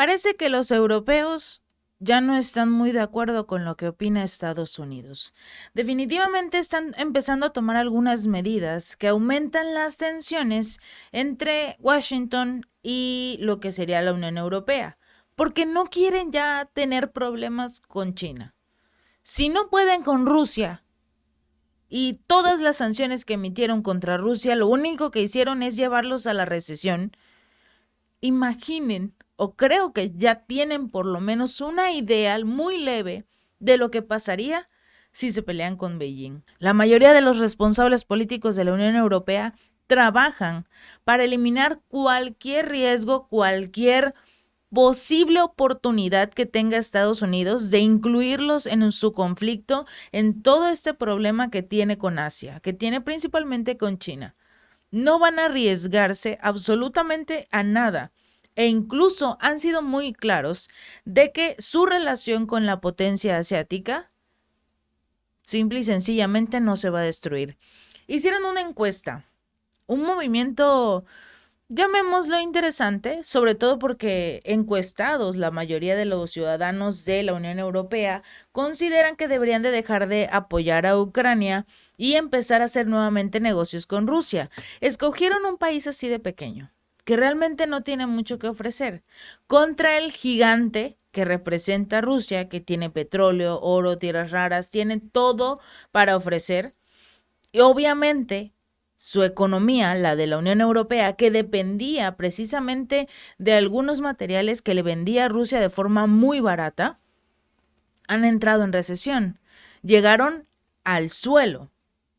Parece que los europeos ya no están muy de acuerdo con lo que opina Estados Unidos. Definitivamente están empezando a tomar algunas medidas que aumentan las tensiones entre Washington y lo que sería la Unión Europea, porque no quieren ya tener problemas con China. Si no pueden con Rusia y todas las sanciones que emitieron contra Rusia, lo único que hicieron es llevarlos a la recesión. Imaginen, o creo que ya tienen por lo menos una idea muy leve de lo que pasaría si se pelean con Beijing. La mayoría de los responsables políticos de la Unión Europea trabajan para eliminar cualquier riesgo, cualquier posible oportunidad que tenga Estados Unidos de incluirlos en su conflicto, en todo este problema que tiene con Asia, que tiene principalmente con China. No van a arriesgarse absolutamente a nada. E incluso han sido muy claros de que su relación con la potencia asiática simple y sencillamente no se va a destruir. Hicieron una encuesta, un movimiento, llamémoslo interesante, sobre todo porque encuestados, la mayoría de los ciudadanos de la Unión Europea consideran que deberían de dejar de apoyar a Ucrania y empezar a hacer nuevamente negocios con Rusia. Escogieron un país así de pequeño, que realmente no tiene mucho que ofrecer, contra el gigante que representa Rusia, que tiene petróleo, oro, tierras raras, tiene todo para ofrecer. Y obviamente su economía, la de la Unión Europea, que dependía precisamente de algunos materiales que le vendía Rusia de forma muy barata, han entrado en recesión. Llegaron al suelo,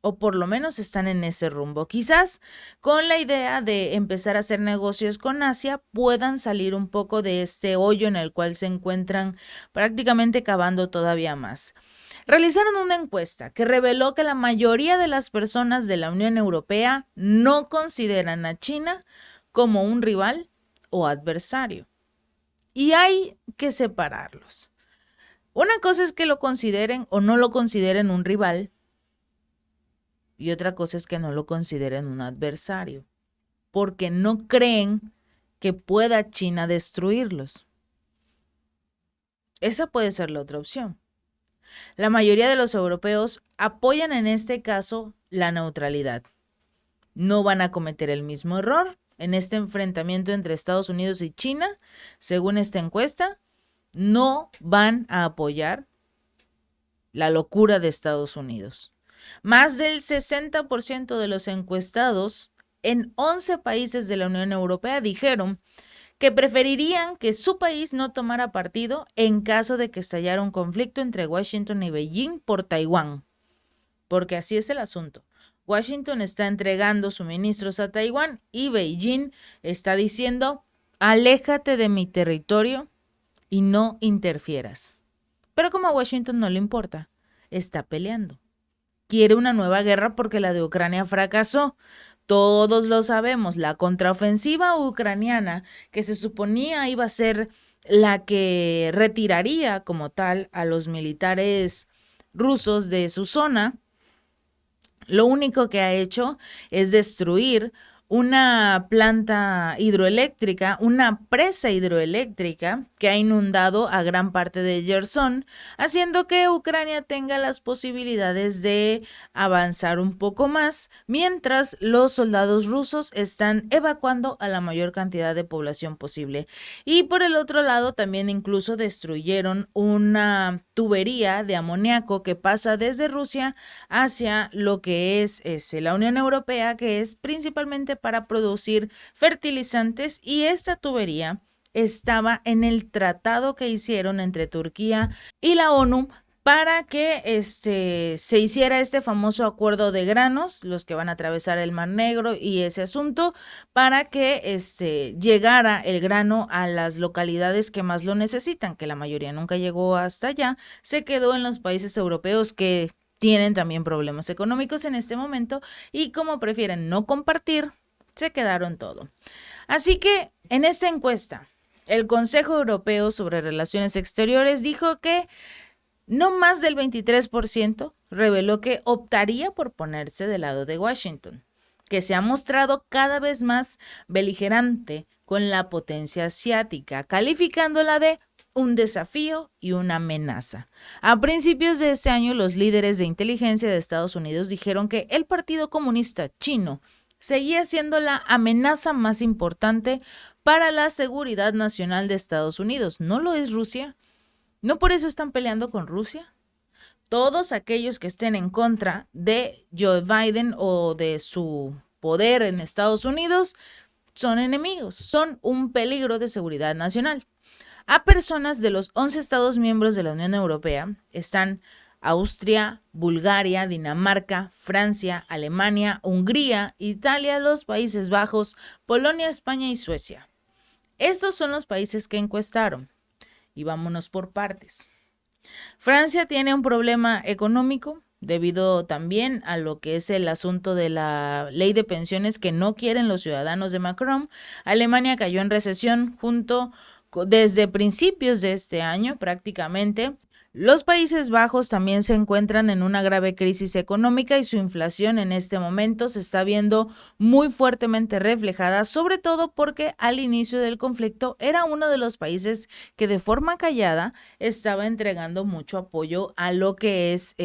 o por lo menos están en ese rumbo. Quizás con la idea de empezar a hacer negocios con Asia puedan salir un poco de este hoyo en el cual se encuentran prácticamente cavando todavía más. Realizaron una encuesta que reveló que la mayoría de las personas de la Unión Europea no consideran a China como un rival o adversario. Y hay que separarlos. Una cosa es que lo consideren o no lo consideren un rival, y otra cosa es que no lo consideren un adversario, porque no creen que pueda China destruirlos. Esa puede ser la otra opción. La mayoría de los europeos apoyan en este caso la neutralidad. No van a cometer el mismo error en este enfrentamiento entre Estados Unidos y China. Según esta encuesta, no van a apoyar la locura de Estados Unidos. Más del 60% de los encuestados en 11 países de la Unión Europea dijeron que preferirían que su país no tomara partido en caso de que estallara un conflicto entre Washington y Beijing por Taiwán. Porque así es el asunto. Washington está entregando suministros a Taiwán y Beijing está diciendo, aléjate de mi territorio y no interfieras. Pero como a Washington no le importa, está peleando. Quiere una nueva guerra porque la de Ucrania fracasó. Todos lo sabemos, la contraofensiva ucraniana, que se suponía iba a ser la que retiraría como tal a los militares rusos de su zona, lo único que ha hecho es destruir una planta hidroeléctrica, una presa hidroeléctrica que ha inundado a gran parte de Gerson, haciendo que Ucrania tenga las posibilidades de avanzar un poco más, mientras los soldados rusos están evacuando a la mayor cantidad de población posible. Y por el otro lado, también incluso destruyeron una tubería de amoníaco que pasa desde Rusia hacia lo que es la Unión Europea, que es principalmente para producir fertilizantes, y esta tubería estaba en el tratado que hicieron entre Turquía y la ONU para que se hiciera este famoso acuerdo de granos, los que van a atravesar el Mar Negro y ese asunto, para que llegara el grano a las localidades que más lo necesitan, que la mayoría nunca llegó hasta allá, se quedó en los países europeos que tienen también problemas económicos en este momento y como prefieren no compartir, se quedaron todo. Así que en esta encuesta, el Consejo Europeo sobre Relaciones Exteriores dijo que no más del 23% reveló que optaría por ponerse del lado de Washington, que se ha mostrado cada vez más beligerante con la potencia asiática, calificándola de un desafío y una amenaza. A principios de este año, los líderes de inteligencia de Estados Unidos dijeron que el Partido Comunista Chino seguía siendo la amenaza más importante para la seguridad nacional de Estados Unidos. ¿No lo es Rusia? ¿No por eso están peleando con Rusia? Todos aquellos que estén en contra de Joe Biden o de su poder en Estados Unidos son enemigos, son un peligro de seguridad nacional. A personas de los 11 Estados miembros de la Unión Europea están Austria, Bulgaria, Dinamarca, Francia, Alemania, Hungría, Italia, los Países Bajos, Polonia, España y Suecia. Estos son los países que encuestaron. Y vámonos por partes. Francia tiene un problema económico debido también a lo que es el asunto de la ley de pensiones que no quieren los ciudadanos de Macron. Alemania cayó en recesión desde principios de este año prácticamente. Los Países Bajos también se encuentran en una grave crisis económica y su inflación en este momento se está viendo muy fuertemente reflejada, sobre todo porque al inicio del conflicto era uno de los países que de forma callada estaba entregando mucho apoyo a lo que es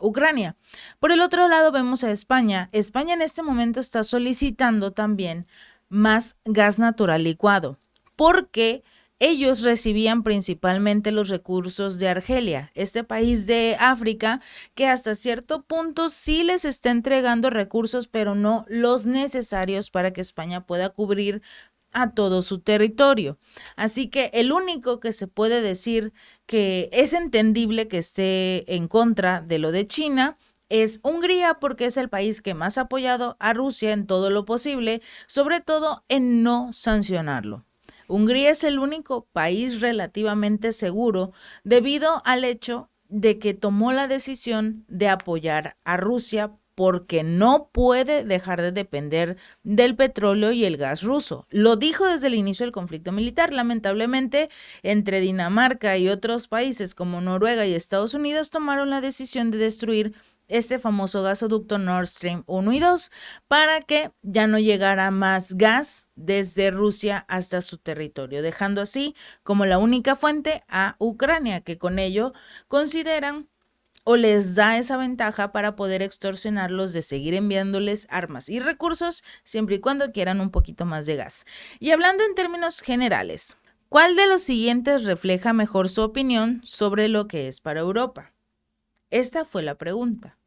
Ucrania. Por el otro lado vemos a España. España en este momento está solicitando también más gas natural licuado, porque ellos recibían principalmente los recursos de Argelia, este país de África que hasta cierto punto sí les está entregando recursos, pero no los necesarios para que España pueda cubrir a todo su territorio. Así que el único que se puede decir que es entendible que esté en contra de lo de China es Hungría, porque es el país que más ha apoyado a Rusia en todo lo posible, sobre todo en no sancionarlo. Hungría es el único país relativamente seguro debido al hecho de que tomó la decisión de apoyar a Rusia porque no puede dejar de depender del petróleo y el gas ruso. Lo dijo desde el inicio del conflicto militar. Lamentablemente, entre Dinamarca y otros países como Noruega y Estados Unidos tomaron la decisión de destruir este famoso gasoducto Nord Stream 1 y 2 para que ya no llegara más gas desde Rusia hasta su territorio, dejando así como la única fuente a Ucrania, que con ello consideran o les da esa ventaja para poder extorsionarlos de seguir enviándoles armas y recursos siempre y cuando quieran un poquito más de gas. Y hablando en términos generales, ¿cuál de los siguientes refleja mejor su opinión sobre lo que es para Europa? Esta fue la pregunta.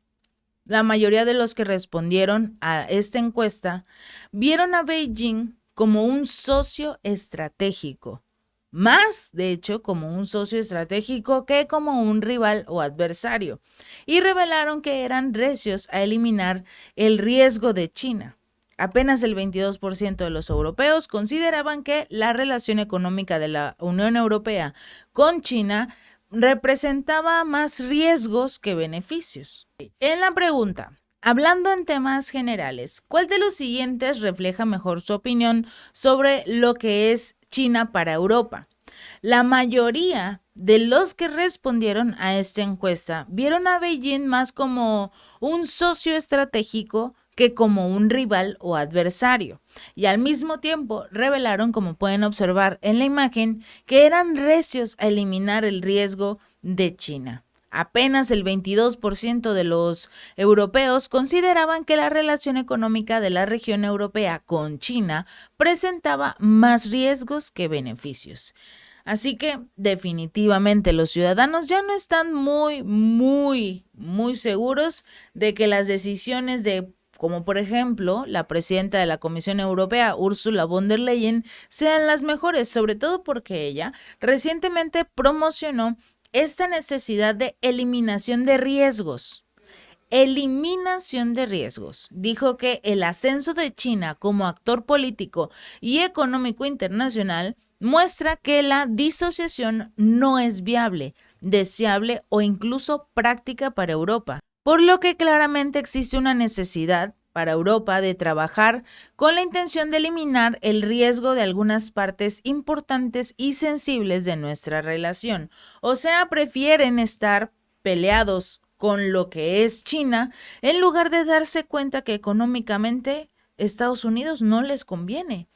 La mayoría de los que respondieron a esta encuesta vieron a Beijing como un socio estratégico, más de hecho como un socio estratégico que como un rival o adversario, y revelaron que eran recios a eliminar el riesgo de China. Apenas el 22% de los europeos consideraban que la relación económica de la Unión Europea con China representaba más riesgos que beneficios. En la pregunta, hablando en temas generales, ¿cuál de los siguientes refleja mejor su opinión sobre lo que es China para Europa? La mayoría de los que respondieron a esta encuesta vieron a Beijing más como un socio estratégico que como un rival o adversario, y al mismo tiempo revelaron, como pueden observar en la imagen, que eran recios a eliminar el riesgo de China. Apenas el 22% de los europeos consideraban que la relación económica de la región europea con China presentaba más riesgos que beneficios. Así que definitivamente los ciudadanos ya no están muy seguros de que las decisiones de, como por ejemplo la presidenta de la Comisión Europea, Ursula von der Leyen, sean las mejores, sobre todo porque ella recientemente promocionó esta necesidad de eliminación de riesgos. Eliminación de riesgos. Dijo que el ascenso de China como actor político y económico internacional muestra que la disociación no es viable, deseable o incluso práctica para Europa, por lo que claramente existe una necesidad para Europa de trabajar con la intención de eliminar el riesgo de algunas partes importantes y sensibles de nuestra relación. O sea, prefieren estar peleados con lo que es China en lugar de darse cuenta que económicamente Estados Unidos no les conviene.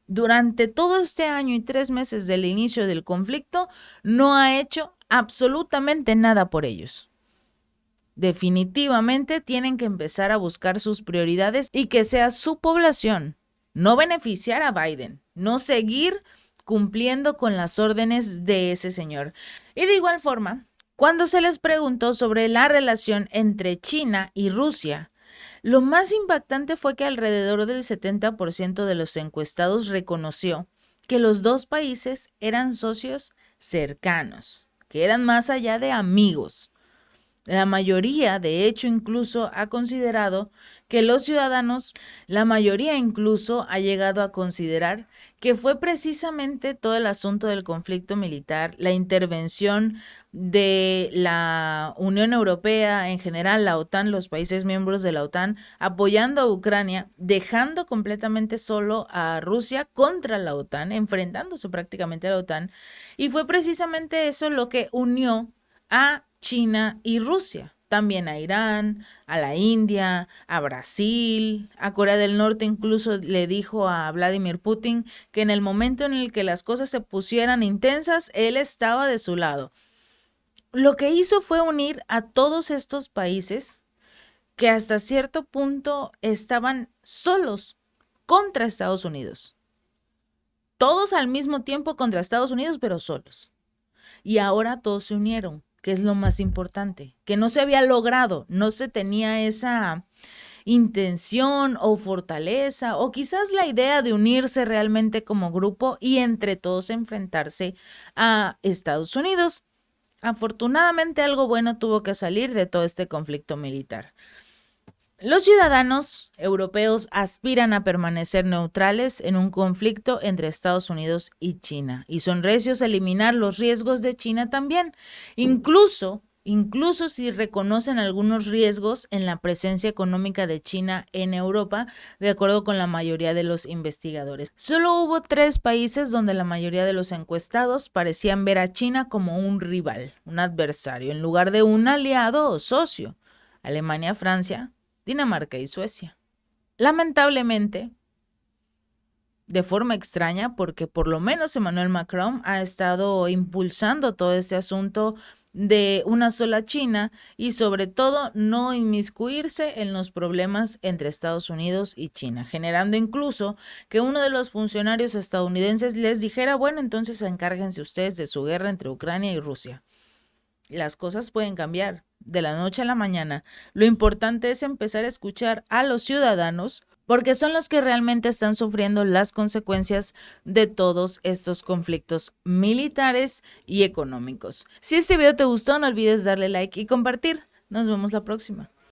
durante todo este año y 3 meses del inicio del conflicto, no ha hecho absolutamente nada por ellos. Definitivamente tienen que empezar a buscar sus prioridades y que sea su población, no beneficiar a Biden, no seguir cumpliendo con las órdenes de ese señor. Y de igual forma, cuando se les preguntó sobre la relación entre China y Rusia, lo más impactante fue que alrededor del 70% de los encuestados reconoció que los dos países eran socios cercanos, que eran más allá de amigos. La mayoría, de hecho, incluso ha considerado que los ciudadanos, la mayoría incluso ha llegado a considerar que fue precisamente todo el asunto del conflicto militar, la intervención de la Unión Europea, en general la OTAN, los países miembros de la OTAN, apoyando a Ucrania, dejando completamente solo a Rusia contra la OTAN, enfrentándose prácticamente a la OTAN, y fue precisamente eso lo que unió a China y Rusia, también a Irán, a la India, a Brasil, a Corea del Norte. Incluso le dijo a Vladimir Putin que en el momento en el que las cosas se pusieran intensas, él estaba de su lado. Lo que hizo fue unir a todos estos países que hasta cierto punto estaban solos contra Estados Unidos. Todos al mismo tiempo contra Estados Unidos, pero solos. Y ahora todos se unieron, que es lo más importante, que no se había logrado, no se tenía esa intención o fortaleza o quizás la idea de unirse realmente como grupo y entre todos enfrentarse a Estados Unidos. Afortunadamente algo bueno tuvo que salir de todo este conflicto militar. Los ciudadanos europeos aspiran a permanecer neutrales en un conflicto entre Estados Unidos y China y son recios a eliminar los riesgos de China también, incluso si reconocen algunos riesgos en la presencia económica de China en Europa, de acuerdo con la mayoría de los investigadores. Solo hubo 3 países donde la mayoría de los encuestados parecían ver a China como un rival, un adversario, en lugar de un aliado o socio: Alemania, Francia, Dinamarca y Suecia. Lamentablemente, de forma extraña, porque por lo menos Emmanuel Macron ha estado impulsando todo este asunto de una sola China y sobre todo no inmiscuirse en los problemas entre Estados Unidos y China, generando incluso que uno de los funcionarios estadounidenses les dijera: bueno, entonces encárguense ustedes de su guerra entre Ucrania y Rusia. Las cosas pueden cambiar de la noche a la mañana. Lo importante es empezar a escuchar a los ciudadanos, porque son los que realmente están sufriendo las consecuencias de todos estos conflictos militares y económicos. Si este video te gustó, no olvides darle like y compartir. Nos vemos la próxima.